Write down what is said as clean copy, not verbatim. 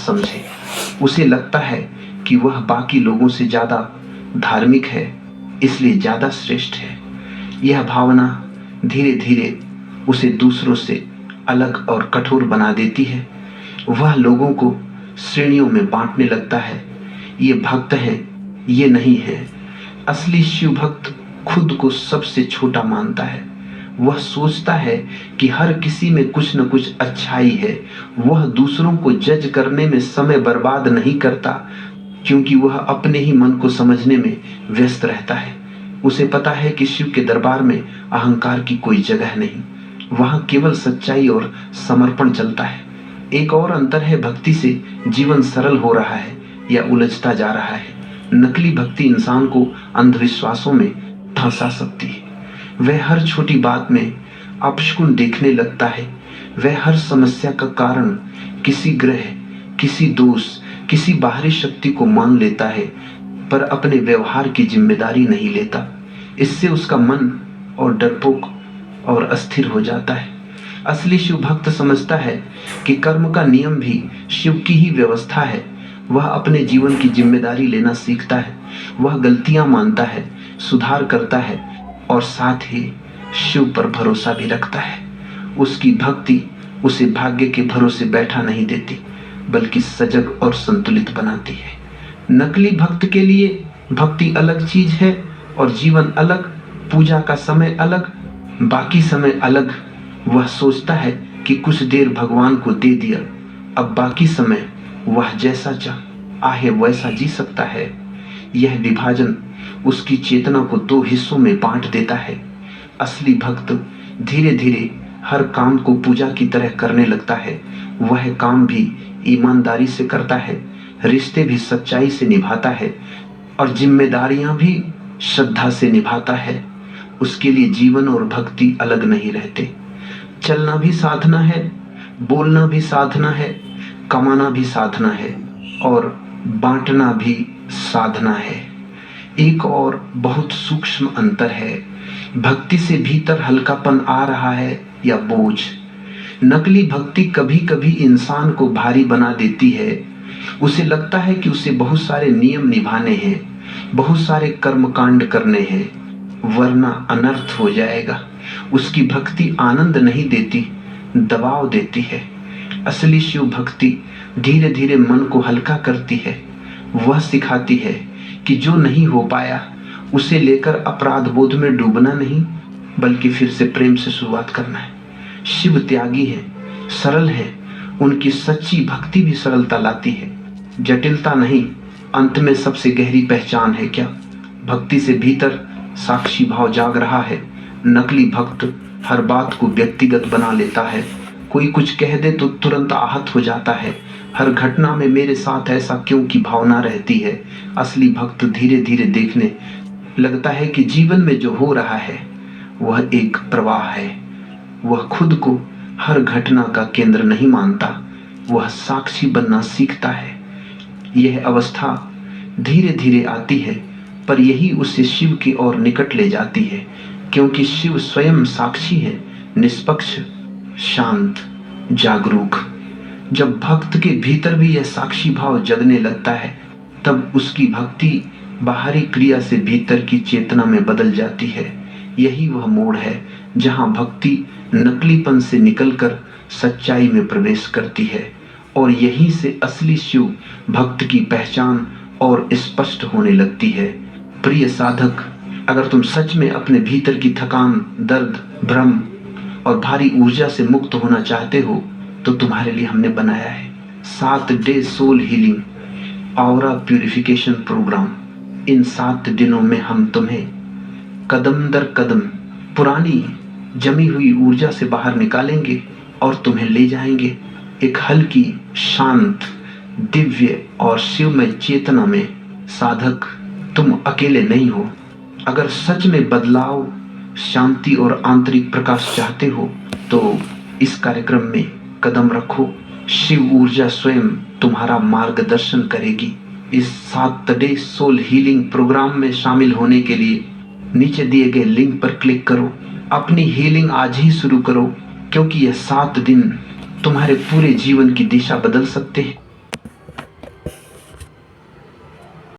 समझे। उसे लगता है कि वह बाकी लोगों से ज़्यादा धार्मिक है, इसलिए ज़्यादा श्रेष्ठ है। यह भावना धीरे धीरे उसे दूसरों से अलग और कठोर बना देती है। वह लोगों को श्रेणियों में बांटने लगता है। ये भक्त है, ये नहीं है। असली शिव भक्त खुद को सबसे छोटा मानता है। वह सोचता है कि हर किसी में कुछ न कुछ अच्छाई है। वह दूसरों को जज करने में समय बर्बाद नहीं करता, क्योंकि वह अपने ही मन को समझने में व्यस्त रहता है। उसे पता है कि शिव के दरबार में अहंकार की कोई जगह नहीं, वहां केवल सच्चाई और समर्पण चलता है। एक और अंतर है, भक्ति से जीवन सरल हो रहा है या उलझता जा रहा है। नकली भक्ति इंसान को अंधविश्वासों में फंसा सकती है। वह हर छोटी बात में अपशकुन देखने लगता है। वह हर समस्या का कारण किसी ग्रह, किसी दोष, किसी बाहरी शक्ति को मान लेता है, पर अपने व्यवहार की जिम्मेदारी नहीं लेता। इससे उसका मन और डरपोक और अस्थिर हो जाता है। असली शिव भक्त समझता है कि कर्म का नियम भी शिव की ही व्यवस्था है। वह अपने जीवन की जिम्मेदारी लेना सीखता है। वह गलतियां मानता है, सुधार करता है और साथ ही शिव पर भरोसा भी रखता है। उसकी भक्ति उसे भाग्य के भरोसे बैठा नहीं देती, बल्कि सजग और संतुलित बनाती है। नकली भक्त के लिए भक्ति अलग चीज है और जीवन अलग, पूजा का समय अलग, बाकी समय अलग। वह सोचता है कि कुछ देर भगवान को दे दिया, अब बाकी समय वह जैसा चाहे वैसा जी सकता है। यह विभाजन उसकी चेतना को दो हिस्सों में बांट देता है। असली भक्त धीरे धीरे हर काम को पूजा की तरह करने लगता है। वह काम भी ईमानदारी से करता है, रिश्ते भी सच्चाई से निभाता है और जिम्मेदारियां भी श्रद्धा से निभाता है। उसके लिए जीवन और भक्ति अलग नहीं रहते। चलना भी साधना है, बोलना भी साधना है, कमाना भी साधना है और बांटना भी साधना है। एक और बहुत सूक्ष्म अंतर है, भक्ति से भीतर हल्कापन आ रहा है या बोझ। नकली भक्ति कभी कभी इंसान को भारी बना देती है। उसे लगता है कि उसे बहुत सारे नियम निभाने हैं, बहुत सारे कर्मकांड करने हैं, वरना अनर्थ हो जाएगा। उसकी भक्ति आनंद नहीं देती, दबाव देती है। असली शिव भक्ति धीरे धीरे मन को हल्का करती है। वह सिखाती है कि जो नहीं हो पाया उसे लेकर अपराध बोध में डूबना नहीं, बल्कि फिर से प्रेम से शुरुआत करना है। शिव त्यागी है, सरल है। उनकी सच्ची भक्ति भी सरलता लाती है, जटिलता नहीं। अंत में सबसे गहरी पहचान है क्या? भक्ति से भीतर साक्षी भाव जाग रहा है। नकली भक्त हर बात को व्यक्तिगत बना लेता है। कोई कुछ कह दे तो तुरंत आहत हो जाता है। हर घटना में मेरे साथ ऐसा क्यों की भावना रहती है। असली भक्त धीरे धीरे देखने लगता है कि जीवन में जो हो रहा है वह एक प्रवाह है। वह खुद को हर घटना का केंद्र नहीं मानता, वह साक्षी बनना सीखता है। यह अवस्था धीरे धीरे आती है, पर यही उसे शिव की ओर निकट ले जाती है, क्योंकि शिव स्वयं साक्षी है, निष्पक्ष, शांत, जागरूक। जब भक्त के भीतर भी यह साक्षी भाव जगने लगता है, तब उसकी भक्ति बाहरी क्रिया से भीतर की चेतना में बदल जाती है। यही वह मोड़ है जहां भक्ति नकलीपन से निकलकर सच्चाई में प्रवेश करती है, और यहीं से असली शिव भक्त की पहचान और स्पष्ट होने लगती है। प्रिय साधक, अगर तुम सच में अपने भीतर की थकान, दर्द, भ्रम और भारी ऊर्जा से मुक्त होना चाहते हो, तो तुम्हारे लिए हमने बनाया है 7 day soul healing aura purification programme. इन 7 दिनों में हम तुम्हें कदम दर कदम पुरानी जमी हुई ऊर्जा से बाहर निकालेंगे और तुम्हें ले जाएंगे एक हल्की, शांत, दिव्य और शिवमय चेतना में। साधक, तुम अकेले नहीं हो। अगर सच में बदलाव, शांति और आंतरिक प्रकाश चाहते हो तो इस कार्यक्रम में कदम रखो। शिव ऊर्जा स्वयं तुम्हारा मार्गदर्शन करेगी। इस 7 डे सोल हीलिंग प्रोग्राम में शामिल होने के लिए नीचे दिए गए लिंक पर क्लिक करो। अपनी हीलिंग आज ही शुरू करो, क्योंकि यह 7 दिन तुम्हारे पूरे जीवन की दिशा बदल सकते हैं।